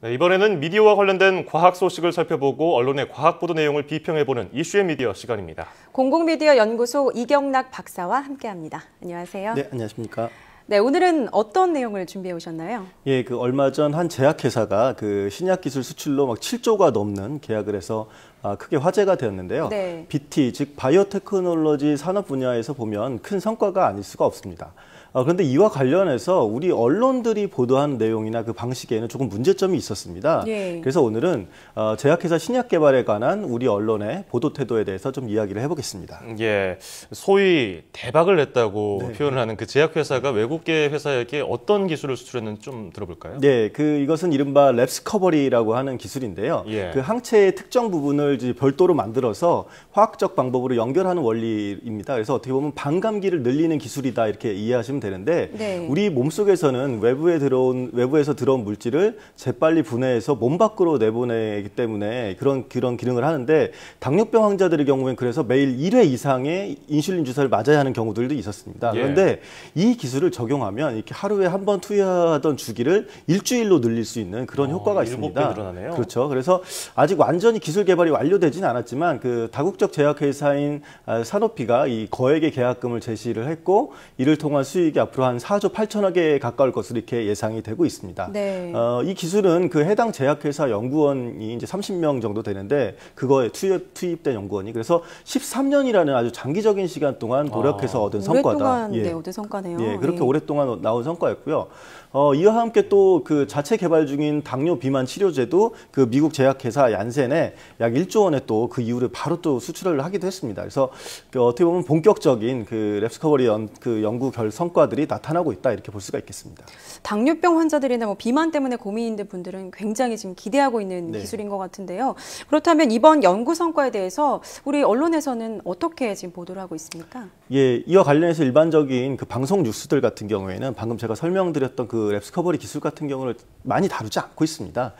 네, 이번에는 미디어와 관련된 과학 소식을 살펴보고 언론의 과학 보도 내용을 비평해보는 이슈의 미디어 시간입니다. 공공미디어 연구소 이경락 박사와 함께합니다. 안녕하세요. 네, 안녕하십니까. 네, 오늘은 어떤 내용을 준비해 오셨나요? 예, 얼마 전 한 제약회사가 신약 기술 수출로 막 7조가 넘는 계약을 해서 크게 화제가 되었는데요. 네. BT, 즉 바이오테크놀로지 산업 분야에서 보면 큰 성과가 아닐 수가 없습니다. 그런데 이와 관련해서 우리 언론들이 보도한 내용이나 그 방식에는 조금 문제점이 있었습니다. 예. 그래서 오늘은 제약회사 신약 개발에 관한 우리 언론의 보도 태도에 대해서 좀 이야기를 해보겠습니다. 예, 소위 대박을 냈다고 네. 표현을 하는 그 제약회사가 외국계 회사에게 어떤 기술을 수출했는지 좀 들어볼까요? 네, 이것은 이른바 랩스커버리라고 하는 기술인데요. 예. 그 항체의 특정 부분을 이제 별도로 만들어서 화학적 방법으로 연결하는 원리입니다. 그래서 어떻게 보면 반감기를 늘리는 기술이다 이렇게 이해하시면 되는데 네. 우리 몸속에서는 외부에서 들어온 물질을 재빨리 분해해서 몸 밖으로 내보내기 때문에 그런 기능을 하는데 당뇨병 환자들의 경우에는 그래서 매일 1회 이상의 인슐린 주사를 맞아야 하는 경우들도 있었습니다. 예. 그런데 이 기술을 적용하면 이렇게 하루에 한 번 투여하던 주기를 일주일로 늘릴 수 있는 그런 효과가 7배 있습니다. 늘어나네요. 그렇죠. 그래서 아직 완전히 기술 개발이 완료되지는 않았지만 그 다국적 제약회사인 사노피가 이 거액의 계약금을 제시를 했고 이를 통한 수익이 앞으로 한 4조 8천억에 가까울 것으로 이렇게 예상이 되고 있습니다. 네. 이 기술은 그 해당 제약회사 연구원이 이제 30명 정도 되는데 그거에 투입된 연구원이 그래서 13년이라는 아주 장기적인 시간 동안 노력해서 얻은 성과다. 오랫동안 예. 얻은 성과네요. 예, 그렇게 예. 오랫동안 나온 성과였고요. 이와 함께 또 그 자체 개발 중인 당뇨 비만 치료제도 그 미국 제약회사 얀센에 약 1조 원에 또 그 이후에 바로 또 수출을 하기도 했습니다. 그래서 어떻게 보면 본격적인 그 랩스커버리 연구 성과들이 나타나고 있다 이렇게 볼 수가 있겠습니다. 당뇨병 환자들이나 뭐 비만 때문에 고민인 분들은 굉장히 지금 기대하고 있는 네. 기술인 것 같은데요. 그렇다면 이번 연구 성과에 대해서 우리 언론에서는 어떻게 지금 보도를 하고 있습니까? 예, 이와 관련해서 일반적인 그 방송 뉴스들 같은 경우에는 방금 제가 설명드렸던 그 랩스커버리 기술 같은 경우를 많이 다루지 않고 있습니다.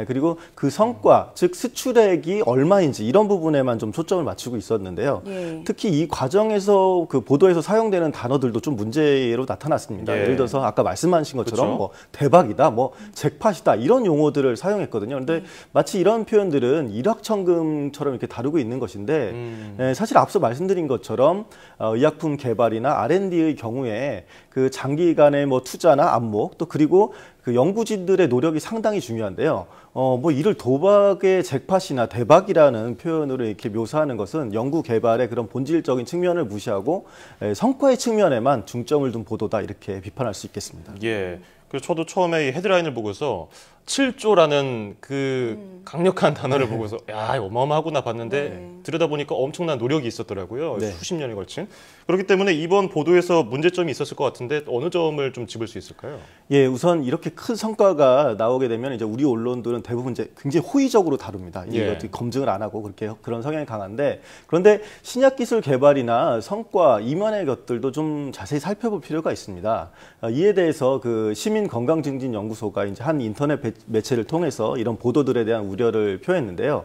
그리고 그 성과, 즉 수출액이 얼마인지 이런 부분에만 좀 초점을 맞추고 있었는데요. 예. 특히 이 과정에서 그 보도에서 사용되는 단어들도 좀 문제로 나타났습니다. 예. 예를 들어서 아까 말씀하신 것처럼 그렇죠. 뭐 대박이다, 뭐 잭팟이다 이런 용어들을 사용했거든요. 그런데 마치 이런 표현들은 일확천금처럼 이렇게 다루고 있는 것인데 사실 앞서 말씀드린 것처럼 의약품 개발이나 R&D의 경우에 그 장기간의 뭐 투자나 안목 또 그리고 그 연구진들의 노력이 상당히 중요한데요. 뭐 이를 도박의 잭팟이나 대박이라는 표현으로 이렇게 묘사하는 것은 연구 개발의 그런 본질적인 측면을 무시하고 성과의 측면에만 중점을 둔 보도다 이렇게 비판할 수 있겠습니다. 예. 그래서 저도 처음에 이 헤드라인을 보고서 7조라는 그 강력한 단어를 보고서 야, 어마어마하구나 봤는데 네. 들여다보니까 엄청난 노력이 있었더라고요. 네. 수십 년에 걸친. 그렇기 때문에 이번 보도에서 문제점이 있었을 것 같은데 어느 점을 좀 짚을 수 있을까요? 예, 우선 이렇게 큰 성과가 나오게 되면 이제 우리 언론들은 대부분 이제 굉장히 호의적으로 다룹니다. 예. 어떻게 검증을 안 하고 그런 성향이 강한데 그런데 신약 기술 개발이나 성과 이면의 것들도 좀 자세히 살펴볼 필요가 있습니다. 이에 대해서 그 시민건강증진연구소가 이제 한 인터넷 매체를 통해서 이런 보도들에 대한 우려를 표했는데요.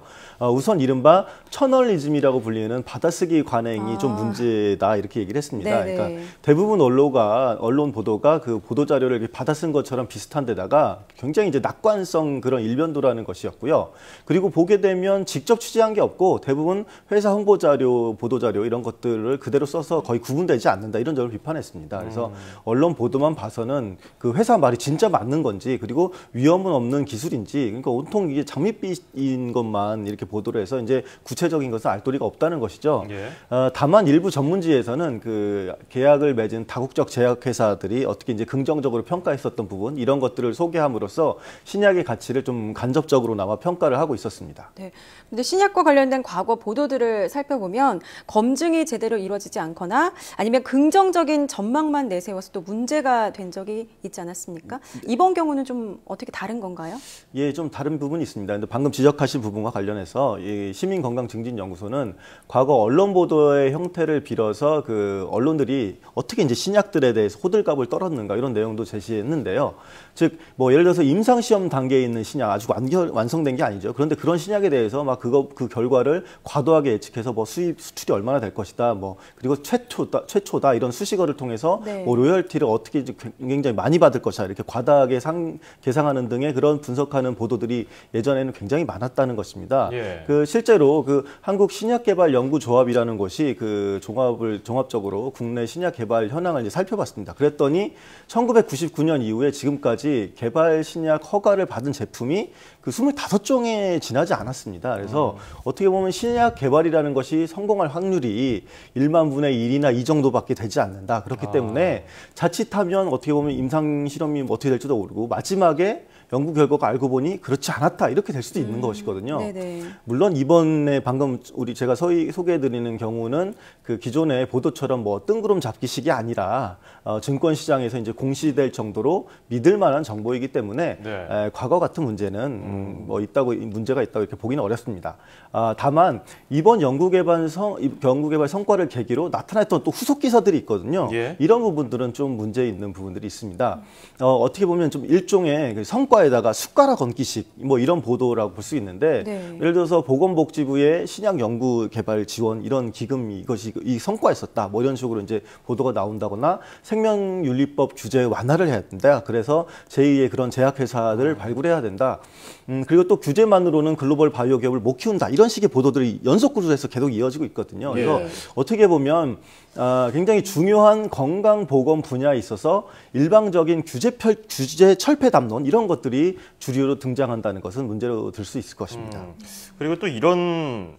우선 이른바 처널리즘이라고 불리는 받아쓰기 관행이 좀 문제다 이렇게 얘기를 했습니다. 네네. 그러니까 대부분 언론 보도가 그 보도 자료를 이렇게 받아쓴 것처럼 비슷한 데다가 굉장히 이제 낙관성 그런 일변도라는 것이었고요. 그리고 보게 되면 직접 취재한 게 없고 대부분 회사 홍보 자료, 보도 자료 이런 것들을 그대로 써서 거의 구분되지 않는다 이런 점을 비판했습니다. 그래서 언론 보도만 봐서는 그 회사 말이 진짜 맞는 건지 그리고 위험은 없는 기술인지 그러니까 온통 이게 장밋빛인 것만 이렇게 보도를 해서 이제 구체적인 것은 알 도리가 없다는 것이죠. 예. 다만 일부 전문지에서는 그 계약을 맺은 다국적 제약회사들이 어떻게 이제 긍정적으로 평가했었던 부분 이런 것들을 소개함으로써 신약의 가치를 좀 간접적으로나마 평가를 하고 있었습니다. 네. 근데 신약과 관련된 과거 보도들을 살펴보면 검증이 제대로 이루어지지 않거나 아니면 긍정적인 전망만 내세워서 또 문제가 된 적이 있지 않았습니까? 이번 경우는 좀 어떻게 다른 건가요? 예, 좀 다른 부분이 있습니다. 근데 방금 지적하신 부분과 관련해서 이 시민건강증진연구소는 과거 언론 보도의 형태를 빌어서 그 언론들이 어떻게 이제 신약들에 대해서 호들갑을 떨었는가 이런 내용도 제시했는데요. 즉, 뭐 예를 들어서 임상시험 단계에 있는 신약 아주 완성된 게 아니죠. 그런데 그런 신약에 대해서 막 그 결과를 과도하게 예측해서 뭐 수출이 얼마나 될 것이다. 뭐 그리고 최초다 이런 수식어를 통해서 네. 뭐 로열티를 어떻게 굉장히 많이 받을 것이다 이렇게 과다하게 계상하는 등의 식의 그런 분석하는 보도들이 예전에는 굉장히 많았다는 것입니다. 예. 실제로 한국 신약개발연구조합이라는 곳이 종합적으로 국내 신약개발 현황을 이제 살펴봤습니다. 그랬더니 1999년 이후에 지금까지 개발 신약 허가를 받은 제품이 25종에 지나지 않았습니다. 그래서 어떻게 보면 신약 개발이라는 것이 성공할 확률이 1만 분의 1이나 이 정도밖에 되지 않는다. 그렇기 때문에 자칫하면 어떻게 보면 임상 실험이 어떻게 될지도 모르고 마지막에 연구 결과가 알고 보니 그렇지 않았다 이렇게 될 수도 있는 것이거든요. 네네. 물론 이번에 방금 제가 소개해드리는 경우는 기존의 보도처럼 뭐 뜬구름 잡기식이 아니라 증권 시장에서 이제 공시될 정도로 믿을 만한 정보이기 때문에 네. 과거 같은 문제는 문제가 있다고 이렇게 보기는 어렵습니다. 다만 이번 연구개발 성과를 계기로 나타났던 또 후속 기사들이 있거든요. 예. 이런 부분들은 좀 문제 있는 부분들이 있습니다. 어떻게 보면 좀 일종의 성과에다가 숟가락 얹기식 뭐 이런 보도라고 볼 수 있는데 네. 예를 들어서 보건복지부의 신약 연구 개발 지원 이런 기금이 이 성과였었다 뭐 이런 식으로 이제 보도가 나온다거나 생명윤리법 규제 완화를 해야 된다. 그래서 제2의 그런 제약회사들을 발굴해야 된다. 그리고 또 규제만으로는 글로벌 바이오 기업을 못 키운다. 이런 식의 보도들이 연속 구조에서 계속 이어지고 있거든요. 그래서 네. 어떻게 보면 굉장히 중요한 건강보건 분야에 있어서 일방적인 규제 철폐 담론 이런 것들이 주류로 등장한다는 것은 문제로 들 수 있을 것입니다. 그리고 또 이런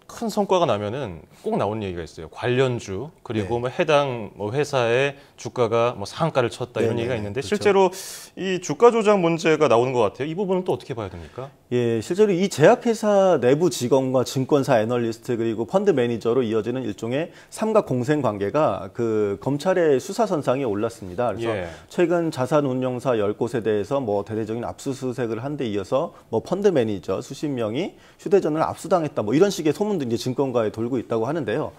큰 성과가 나면은 꼭 나오는 얘기가 있어요. 관련주 그리고 네. 해당 회사의 주가가 상한가를 쳤다 이런 네네. 얘기가 있는데 그렇죠. 실제로 이 주가 조작 문제가 나오는 것 같아요. 이 부분은 또 어떻게 봐야 됩니까? 예, 실제로 이 제약회사 내부 직원과 증권사 애널리스트 그리고 펀드 매니저로 이어지는 일종의 삼각 공생 관계가 검찰의 수사선상에 올랐습니다. 그래서 예. 최근 자산운용사 10곳에 대해서 대대적인 압수수색을 한 데 이어서 펀드 매니저 수십 명이 휴대전화를 압수당했다 이런 식의 소문도 이제 증권가에 돌고 있다고 하는데요.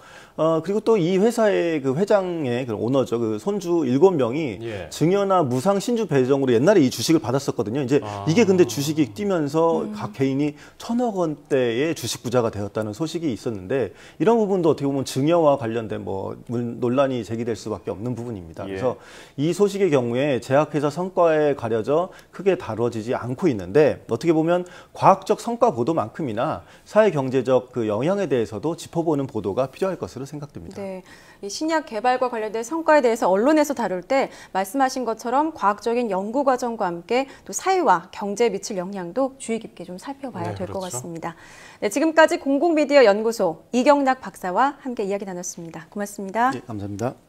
그리고 또 이 회사의 회장의 오너죠. 손주 7명이 예. 증여나 무상 신주 배정으로 옛날에 이 주식을 받았었거든요. 이제 이게 근데 주식이 뛰면서 각 개인이 1,000억 원대의 주식 부자가 되었다는 소식이 있었는데 이런 부분도 어떻게 보면 증여와 관련된 논란이 제기될 수밖에 없는 부분입니다. 예. 그래서 이 소식의 경우에 제약회사 성과에 가려져 크게 다뤄지지 않고 있는데 어떻게 보면 과학적 성과 보도만큼이나 사회 경제적 영향에 대해서도 짚어보는 보도가 필요할 것으로 생각됩니다. 네, 이 신약 개발과 관련된 성과에 대해서 언론에서 다룰 때 말씀하신 것처럼 과학적인 연구 과정과 함께 또 사회와 경제에 미칠 영향도 주의 깊게 좀 살펴봐야 네, 될 것 그렇죠. 같습니다. 네, 지금까지 공공미디어 연구소 이경락 박사와 함께 이야기 나눴습니다. 고맙습니다. 네, 감사합니다.